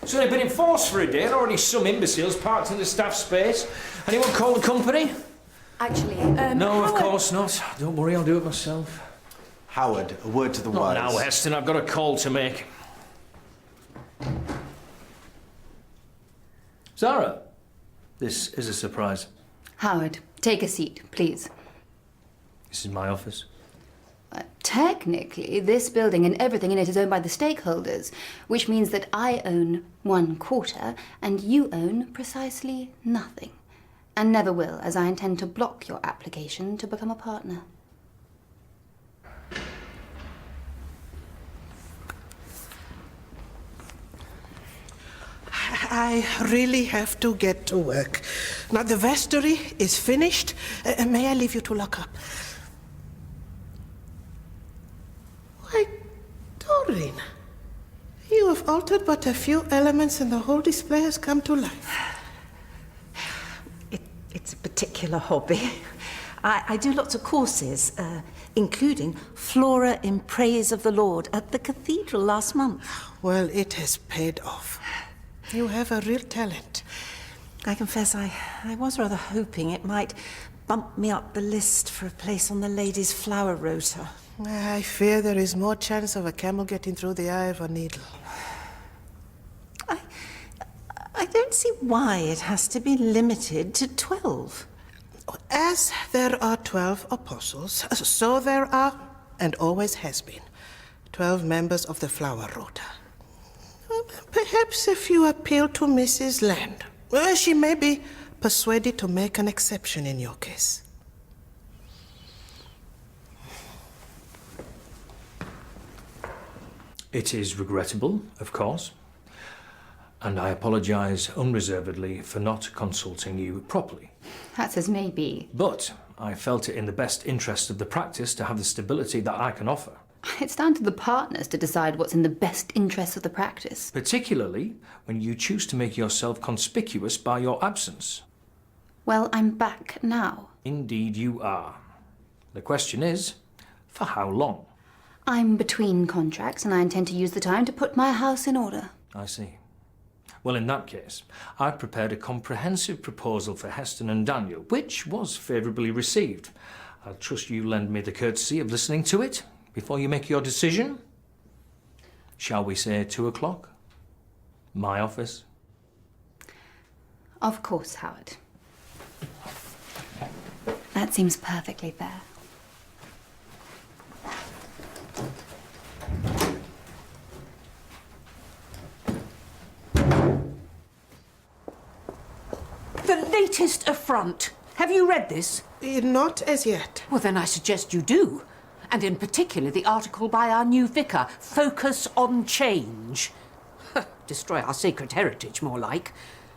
It's only been in force for a day and already some imbeciles parked in the staff space. Anyone call the company? Actually, No, of Howard... course not. Don't worry, I'll do it myself. Howard, a word to the wise. Not now, Heston. I've got a call to make. Zara, this is a surprise. Howard, take a seat, please. This is my office. Technically, this building and everything in it is owned by the stakeholders, which means that I own 1/4 and you own precisely nothing. And never will, as I intend to block your application to become a partner. I really have to get to work. Now, the vestry is finished. May I leave you to lock up? Why, Doreen, you have altered but a few elements and the whole display has come to life. It's a particular hobby. I do lots of courses, including Flora in Praise of the Lord at the cathedral last month. Well, it has paid off. You have a real talent. I confess I was rather hoping it might bump me up the list for a place on the ladies' flower rota. I fear there is more chance of a camel getting through the eye of a needle. I don't see why it has to be limited to 12. As there are 12 apostles, so there are, and always has been, 12 members of the flower rota. Perhaps if you appeal to Mrs. Land, she may be persuaded to make an exception in your case. It is regrettable, of course, and I apologise unreservedly for not consulting you properly. That's as may be. But I felt it in the best interest of the practice to have the stability that I can offer. It's down to the partners to decide what's in the best interest of the practice. Particularly when you choose to make yourself conspicuous by your absence. Well, I'm back now. Indeed you are. The question is, for how long? I'm between contracts and I intend to use the time to put my house in order. I see. Well, in that case, I've prepared a comprehensive proposal for Heston and Daniel, which was favourably received. I'll trust you lend me the courtesy of listening to it before you make your decision. Shall we say 2 o'clock? My office? Of course, Howard. That seems perfectly fair. The latest affront. Have you read this? Not as yet. Well, then I suggest you do. And in particular, the article by our new vicar, Focus on Change. Destroy our sacred heritage, more like.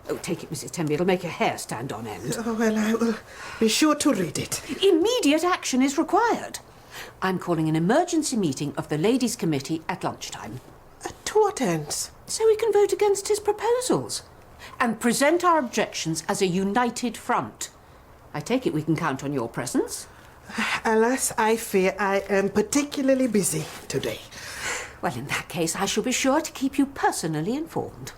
Oh, take it, Mrs. Tenby. It'll make your hair stand on end. Oh, well, I will be sure to read it. Immediate action is required. I'm calling an emergency meeting of the Ladies' Committee at lunchtime. To what ends? So we can vote against his proposals and present our objections as a united front. I take it we can count on your presence? Alas, I fear I am particularly busy today. Well, in that case, I shall be sure to keep you personally informed.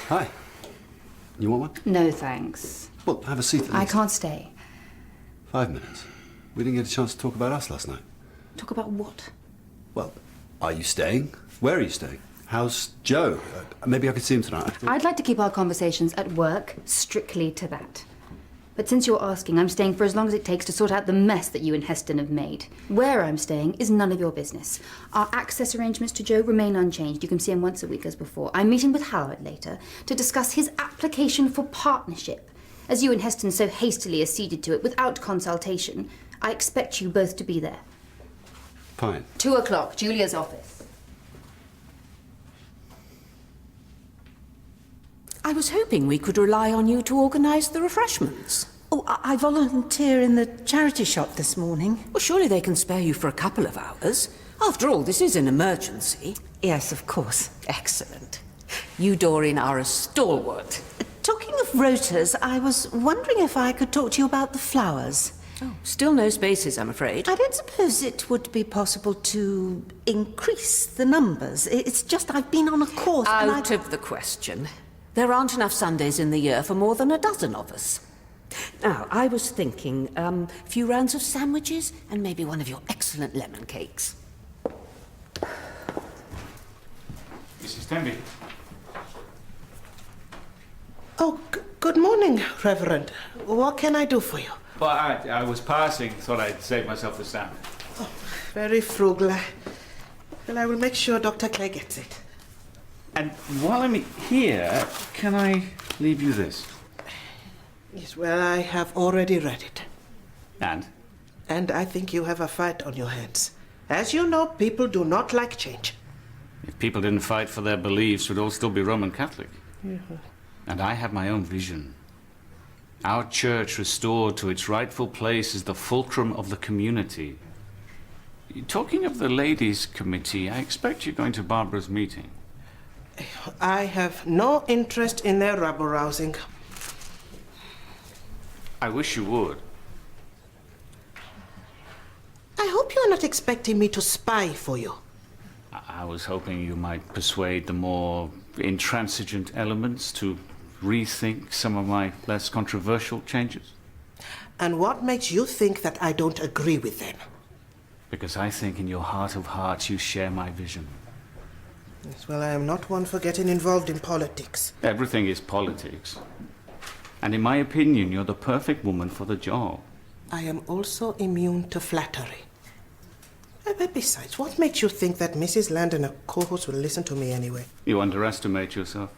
Hi. You want one? No, thanks. Well, have a seat at I least. can't stay. 5 minutes. We didn't get a chance to talk about us last night. Talk about what? Well, are you staying? Where are you staying? How's Joe? Maybe I could see him tonight. I'd like to keep our conversations at work strictly to that. But since you're asking, I'm staying for as long as it takes to sort out the mess that you and Heston have made. Where I'm staying is none of your business. Our access arrangements to Joe remain unchanged. You can see him once a week as before. I'm meeting with Howard later to discuss his application for partnership. As you and Heston so hastily acceded to it without consultation, I expect you both to be there. Fine. 2 o'clock, Julia's office. I was hoping we could rely on you to organise the refreshments. Oh, I volunteer in the charity shop this morning. Well, surely they can spare you for a couple of hours. After all, this is an emergency. Yes, of course. Excellent. You, Doreen, are a stalwart. Talking of rotas, I was wondering if I could talk to you about the flowers. Oh, still no spaces, I'm afraid. I don't suppose it would be possible to increase the numbers. It's just I've been on a course and Out of the question. There aren't enough Sundays in the year for more than a dozen of us. Now, I was thinking, a few rounds of sandwiches and maybe one of your excellent lemon cakes. Mrs. Tenby. Oh, good morning, Reverend. What can I do for you? Well, I was passing, thought I'd save myself the stamp. Oh, very frugal. Well, I will make sure Dr. Clay gets it. And while I'm here, can I leave you this? Yes, well, I have already read it. And? And I think you have a fight on your hands. As you know, people do not like change. If people didn't fight for their beliefs, we'd all still be Roman Catholic. Yeah. And I have my own vision. Our church restored to its rightful place as the fulcrum of the community. Talking of the ladies' committee, I expect you're going to Barbara's meeting. I have no interest in their rabble-rousing. I wish you would. I hope you're not expecting me to spy for you. I was hoping you might persuade the more intransigent elements to rethink some of my less controversial changes. And what makes you think that I don't agree with them? Because I think in your heart of hearts you share my vision. Yes, well, I am not one for getting involved in politics. Everything is politics. And in my opinion, you're the perfect woman for the job. I am also immune to flattery. But besides, what makes you think that Mrs. Land and her co-host will listen to me anyway? You underestimate yourself.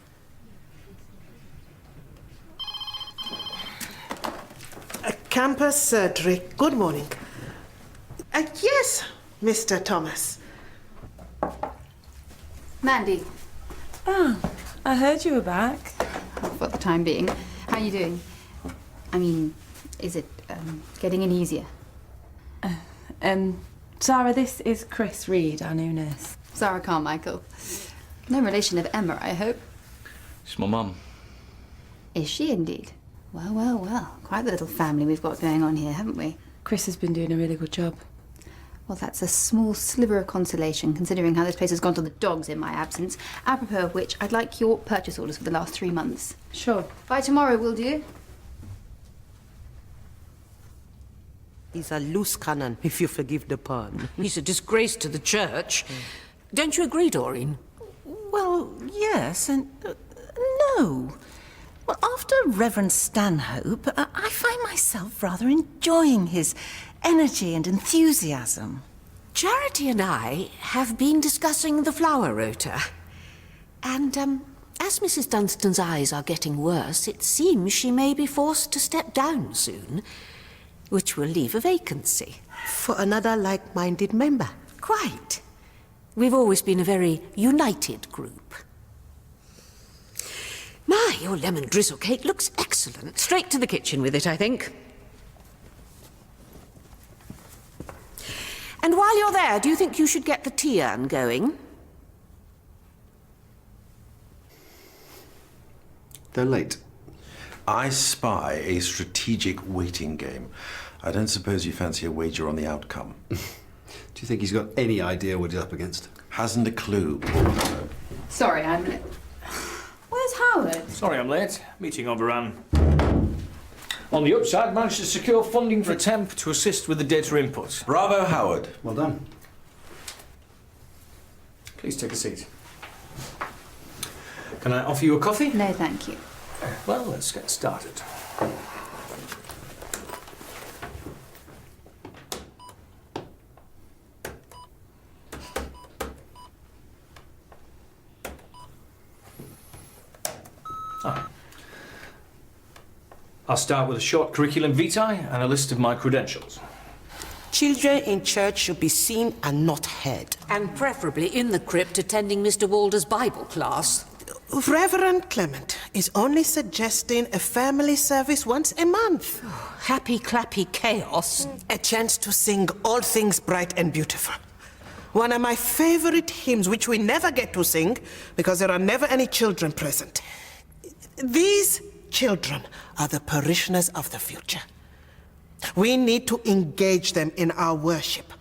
Campus surgery. Good morning. Yes, Mr. Thomas. Mandy, Oh, I heard you were back. for the time being. How are you doing? I mean, is it getting any easier? Sarah, this is Chris Reed, our new nurse. Sarah Carmichael. No relation of Emma, I hope. It's my mum. Is she indeed? Well, well, well. Quite the little family we've got going on here, haven't we? Chris has been doing a really good job. Well, that's a small sliver of consolation, considering how this place has gone to the dogs in my absence. Apropos of which, I'd like your purchase orders for the last 3 months. Sure. By tomorrow, will do? He's a loose cannon, if you forgive the pun. He's a disgrace to the church. Don't you agree, Doreen? Well, yes and no. Well, after Reverend Stanhope, I find myself rather enjoying his energy and enthusiasm. Charity and I have been discussing the flower rota. And, as Mrs. Dunstan's eyes are getting worse, it seems she may be forced to step down soon, which will leave a vacancy. For another like-minded member. Quite. We've always been a very united group. My, your lemon drizzle cake looks excellent. Straight to the kitchen with it, I think. And while you're there, do you think you should get the tea urn going? They're late. I spy a strategic waiting game. I don't suppose you fancy a wager on the outcome. Do you think he's got any idea what he's up against? Hasn't a clue. Sorry, I'm... Where's Howard? Sorry I'm late. Meeting overran. On the upside, managed to secure funding for a temp to assist with the data input. Bravo, Howard. Well done. Please take a seat. Can I offer you a coffee? No, thank you. Well, let's get started. I'll start with a short curriculum vitae and a list of my credentials. Children in church should be seen and not heard. And preferably in the crypt attending Mr. Walder's Bible class. Reverend Clement is only suggesting a family service once a month. Happy clappy chaos. A chance to sing All Things Bright and Beautiful. One of my favorite hymns, which we never get to sing because there are never any children present. These children are the parishioners of the future. We need to engage them in our worship.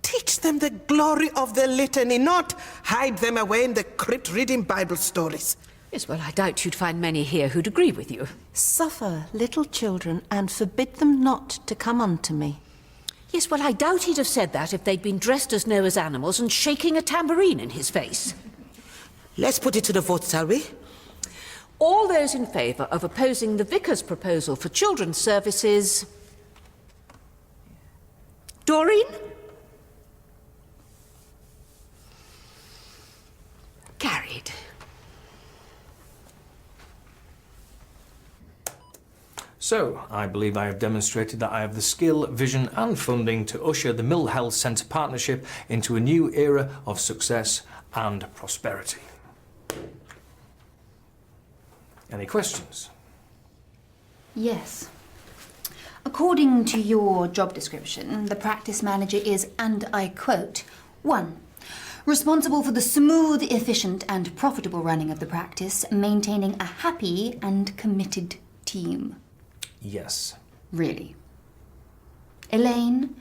Teach them the glory of the litany, not hide them away in the crypt reading Bible stories. Yes, well, I doubt you'd find many here who'd agree with you. Suffer little children and forbid them not to come unto me. Yes, well, I doubt he'd have said that if they'd been dressed as Noah's animals and shaking a tambourine in his face. Let's put it to the vote, shall we? All those in favour of opposing the vicar's proposal for children's services... Doreen? Carried. So, I believe I have demonstrated that I have the skill, vision and funding to usher the Mill Health Centre partnership into a new era of success and prosperity. Any questions? Yes. According to your job description, the practice manager is, and I quote, 1. Responsible for the smooth, efficient and profitable running of the practice, maintaining a happy and committed team. Yes. Really? Elaine?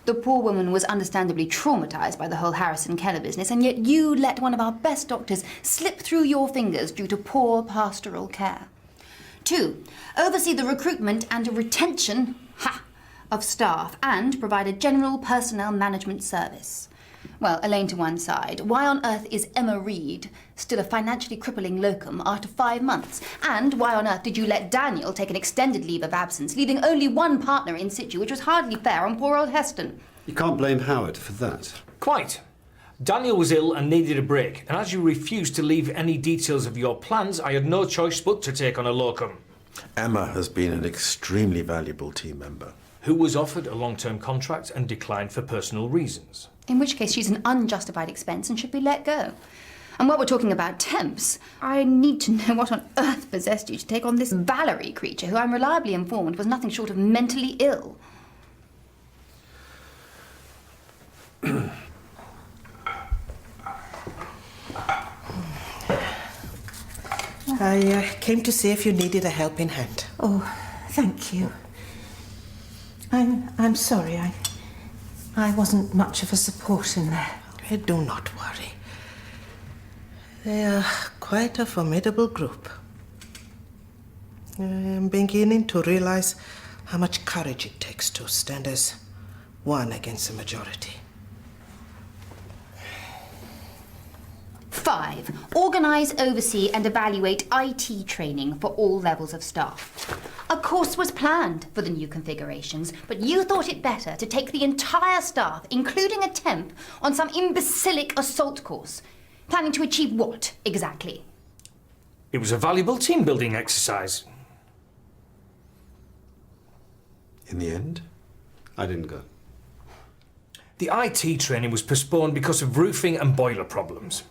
The poor woman was understandably traumatised by the whole Harrison Keller business, and yet you let one of our best doctors slip through your fingers due to poor pastoral care. 2. Oversee the recruitment and retention of staff and provide a general personnel management service. Well, Elaine to one side, why on earth is Emma Reed still a financially crippling locum after 5 months? And why on earth did you let Daniel take an extended leave of absence, leaving only one partner in situ, which was hardly fair on poor old Heston? You can't blame Howard for that. Quite. Daniel was ill and needed a break, and as you refused to leave any details of your plans, I had no choice but to take on a locum. Emma has been an extremely valuable team member. Who was offered a long-term contract and declined for personal reasons. In which case she's an unjustified expense and should be let go. And while we're talking about temps, I need to know what on earth possessed you to take on this Valerie creature, who I'm reliably informed was nothing short of mentally ill. I came to see if you needed a helping hand. Oh, thank you. I'm sorry. I wasn't much of a support in there. Do not worry. They are quite a formidable group. I'm beginning to realize how much courage it takes to stand as one against the majority. 5. Organise, oversee and evaluate IT training for all levels of staff. A course was planned for the new configurations, but you thought it better to take the entire staff, including a temp, on some imbecilic assault course. Planning to achieve what, exactly? It was a valuable team-building exercise. In the end? I didn't go. The IT training was postponed because of roofing and boiler problems.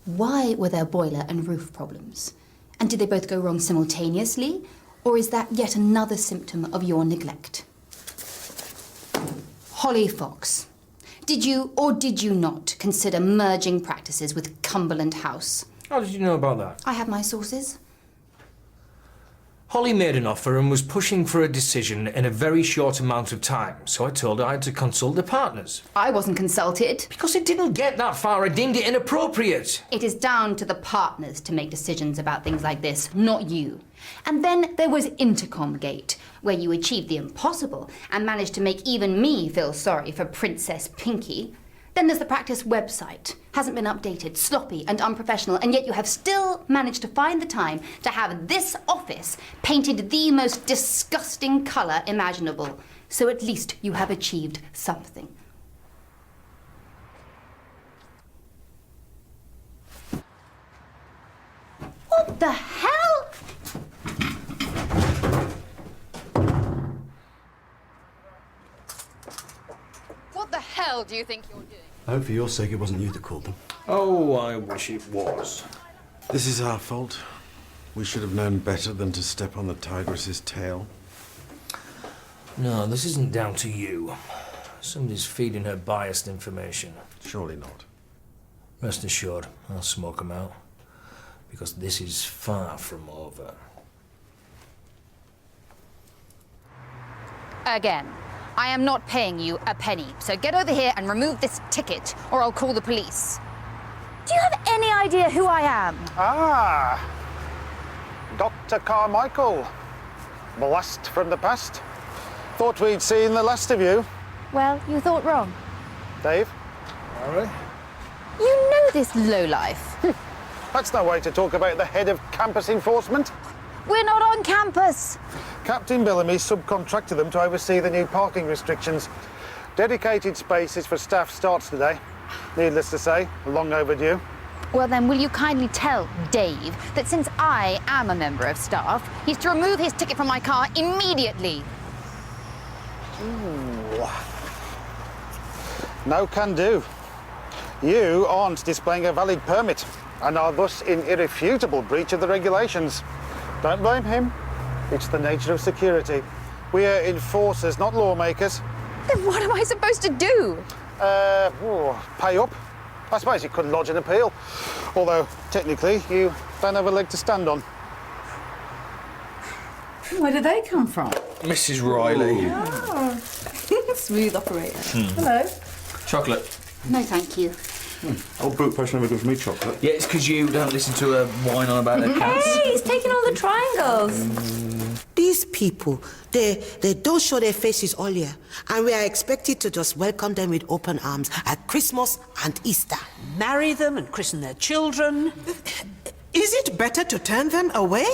Why were there boiler and roof problems? And did they both go wrong simultaneously? Or is that yet another symptom of your neglect? Holly Fox, did you or did you not consider merging practices with Cumberland House? How did you know about that? I have my sources. Holly made an offer and was pushing for a decision in a very short amount of time, so I told her I had to consult the partners. I wasn't consulted. Because it didn't get that far, I deemed it inappropriate. It is down to the partners to make decisions about things like this, not you. And then there was Intercom Gate, where you achieved the impossible and managed to make even me feel sorry for Princess Pinky. Then there's the practice website. Hasn't been updated, sloppy and unprofessional, and yet you have still managed to find the time to have this office painted the most disgusting colour imaginable. So at least you have achieved something. What the hell? What the hell do you think you're doing? I hope for your sake it wasn't you that called them. Oh, I wish it was. This is our fault. We should have known better than to step on the tigress's tail. No, this isn't down to you. Somebody's feeding her biased information. Surely not. Rest assured, I'll smoke 'em out. Because this is far from over. again. I am not paying you a penny, so get over here and remove this ticket, or I'll call the police. Do you have any idea who I am? Ah, Dr. Carmichael. Blast from the past. Thought we'd seen the last of you. Well, you thought wrong. Dave? Harry? You know this lowlife. That's no way to talk about the head of campus enforcement. We're not on campus. Captain Bellamy subcontracted them to oversee the new parking restrictions. Dedicated spaces for staff starts today. Needless to say, long overdue. Well then, will you kindly tell Dave that since I am a member of staff, he's to remove his ticket from my car immediately? Ooh. No can do. You aren't displaying a valid permit and are thus in irrefutable breach of the regulations. Don't blame him. It's the nature of security. We are enforcers, not lawmakers. Then what am I supposed to do? Pay up. I suppose you could lodge an appeal. Although, technically, you don't have a leg to stand on. Where did they come from? Mrs. Riley. Oh. Smooth operator. Hello. Chocolate. No, thank you. Old brute person never gives me chocolate. Yeah, it's because you don't listen to her whine on about their cats. Hey, he's taking all the triangles. These people, they don't show their faces all year, and we are expected to just welcome them with open arms at Christmas and Easter. Marry them and christen their children. Is it better to turn them away?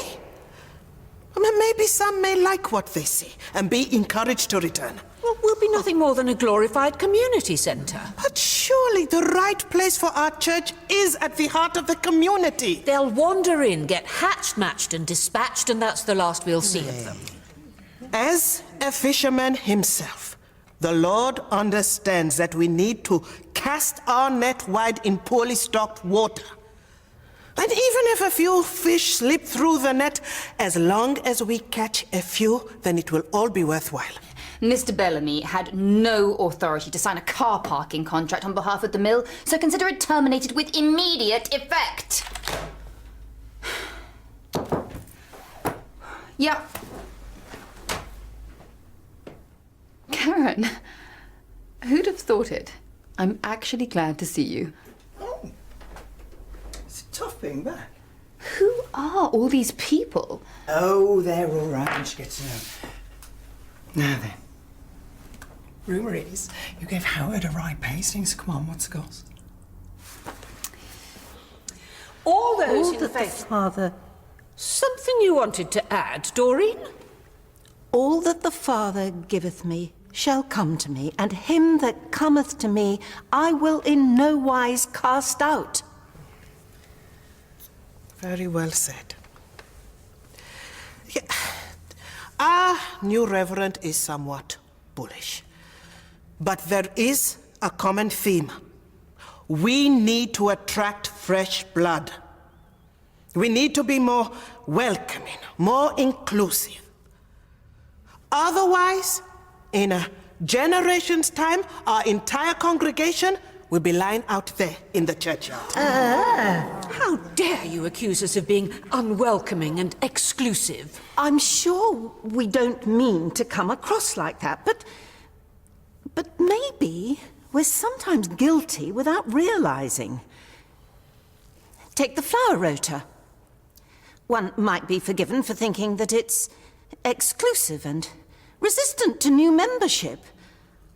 I mean, maybe some may like what they see and be encouraged to return. Well, we'll be nothing more than a glorified community centre. But surely the right place for our church is at the heart of the community. They'll wander in, get hatched, matched and dispatched, and that's the last we'll see of them. As a fisherman himself, the Lord understands that we need to cast our net wide in poorly stocked water. And even if a few fish slip through the net, as long as we catch a few, then it will all be worthwhile. Mr. Bellamy had no authority to sign a car parking contract on behalf of the mill, so consider it terminated with immediate effect. Yeah. Karen, who'd have thought it? I'm actually glad to see you. Oh, it's tough being back. Who are all these people? Oh, they're all right when she gets to know. Now then. Rumour is you gave Howard a ride pastings. Come on, what's the goss? All those in that the faith. Father... Something you wanted to add, Doreen? All that the Father giveth me shall come to me, and him that cometh to me I will in no wise cast out. Very well said. Yeah. Our new reverend is somewhat bullish. But there is a common theme. We need to attract fresh blood. We need to be more welcoming, more inclusive. Otherwise, in a generation's time, our entire congregation will be lying out there in the churchyard. How dare you accuse us of being unwelcoming and exclusive? I'm sure we don't mean to come across like that, but maybe we're sometimes guilty without realizing. Take the flower rota. One might be forgiven for thinking that it's exclusive and resistant to new membership,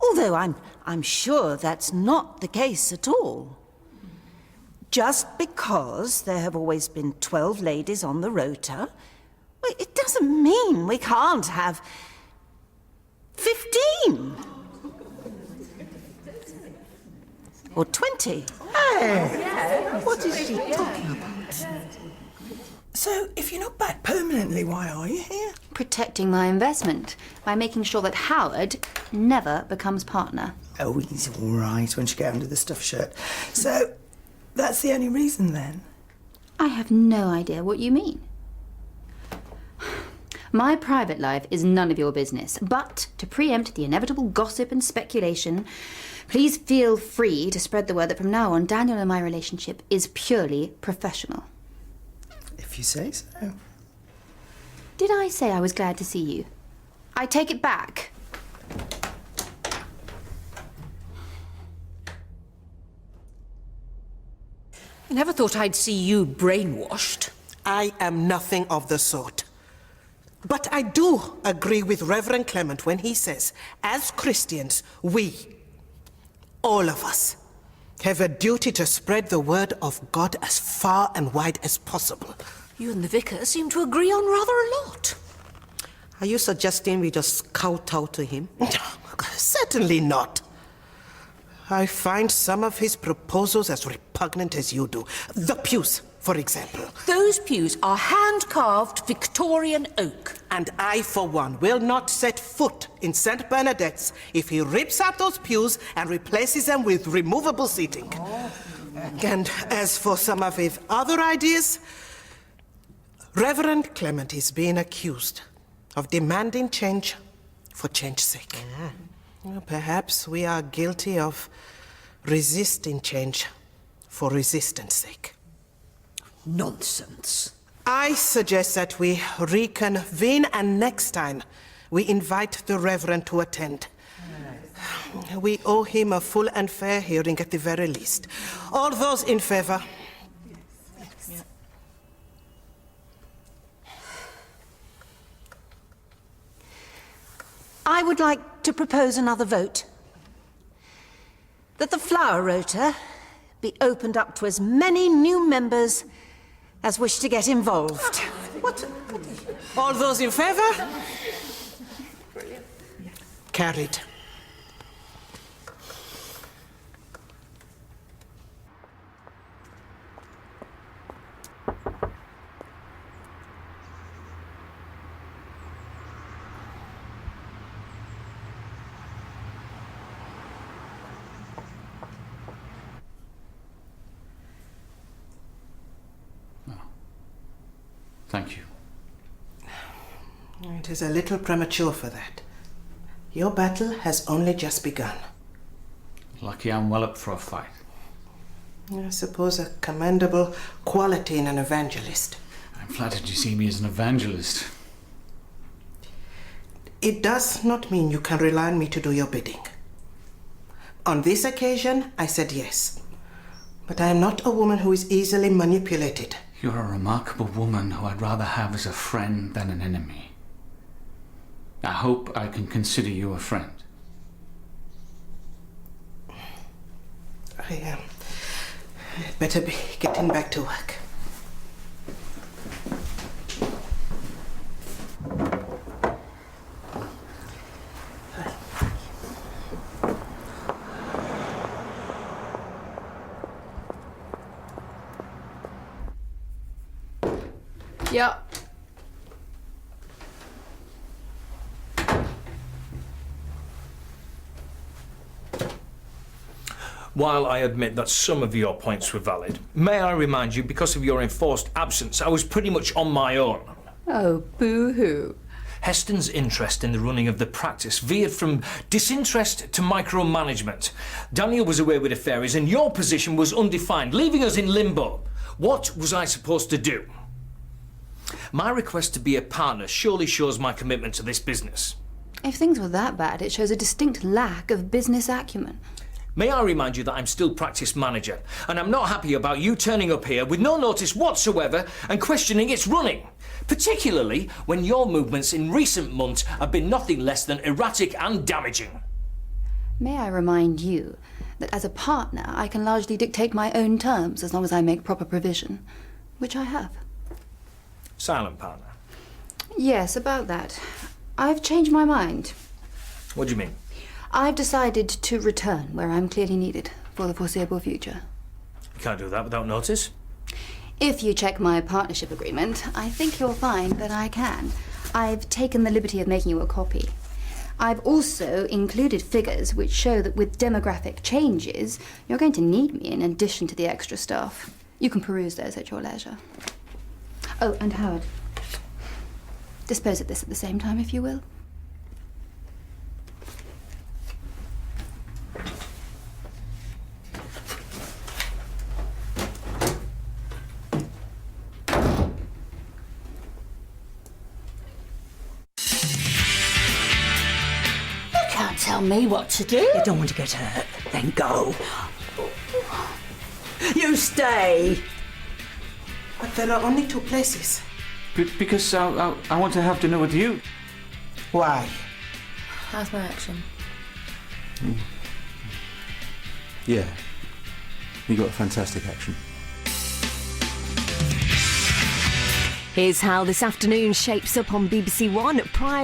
although I'm sure that's not the case at all. Just because there have always been 12 ladies on the rota, well, it doesn't mean we can't have 15. Or 20. Hey! What is she talking about? So, if you're not back permanently, why are you here? Protecting my investment by making sure that Howard never becomes partner. Oh, he's all right once you get under the stuffed shirt. So, that's the only reason then? I have no idea what you mean. My private life is none of your business, but to preempt the inevitable gossip and speculation, please feel free to spread the word that from now on, Daniel and my relationship is purely professional. If you say so. Did I say I was glad to see you? I take it back. I never thought I'd see you brainwashed. I am nothing of the sort. But I do agree with Reverend Clement when he says, as Christians, we, all of us, have a duty to spread the word of God as far and wide as possible. You and the vicar seem to agree on rather a lot. Are you suggesting we just kowtow to him? Certainly not. I find some of his proposals as repugnant as you do. The pews, for example. Those pews are hand-carved Victorian oak. And I, for one, will not set foot in St. Bernadette's if he rips out those pews and replaces them with removable seating. And as for some of his other ideas, Reverend Clement is being accused of demanding change for change's sake. Well, perhaps we are guilty of resisting change for resistance' sake. Nonsense. I suggest that we reconvene and next time we invite the Reverend to attend. We owe him a full and fair hearing at the very least. All those in favor? Yes. I would like to propose another vote. That the flower rota be opened up to as many new members as wish to get involved. What? All those in favor? Carried. Thank you. It is a little premature for that. Your battle has only just begun. Lucky I'm well up for a fight. I suppose a commendable quality in an evangelist. I'm flattered you see me as an evangelist. It does not mean you can rely on me to do your bidding. On this occasion, I said yes. But I am not a woman who is easily manipulated. You're a remarkable woman who I'd rather have as a friend than an enemy. I hope I can consider you a friend. I better be getting back to work. Yeah. While I admit that some of your points were valid, may I remind you, because of your enforced absence, I was pretty much on my own. Oh, boo-hoo. Heston's interest in the running of the practice veered from disinterest to micromanagement. Daniel was away with affairs and your position was undefined, leaving us in limbo. What was I supposed to do? My request to be a partner surely shows my commitment to this business. If things were that bad, it shows a distinct lack of business acumen. May I remind you that I'm still practice manager, and I'm not happy about you turning up here with no notice whatsoever and questioning its running, particularly when your movements in recent months have been nothing less than erratic and damaging. May I remind you that as a partner, I can largely dictate my own terms as long as I make proper provision, which I have. Silent partner. Yes, about that. I've changed my mind. What do you mean? I've decided to return where I'm clearly needed for the foreseeable future. You can't do that without notice. If you check my partnership agreement, I think you'll find that I can. I've taken the liberty of making you a copy. I've also included figures which show that with demographic changes, you're going to need me in addition to the extra staff. You can peruse those at your leisure. Oh, and Howard, dispose of this at the same time, if you will. Tell me what to do. You don't want to get hurt, then go. You stay. But there are only 2 places. Because I want to have dinner with you. Why? How's my action? Yeah. You got a fantastic action. Here's how this afternoon shapes up on BBC1. Pride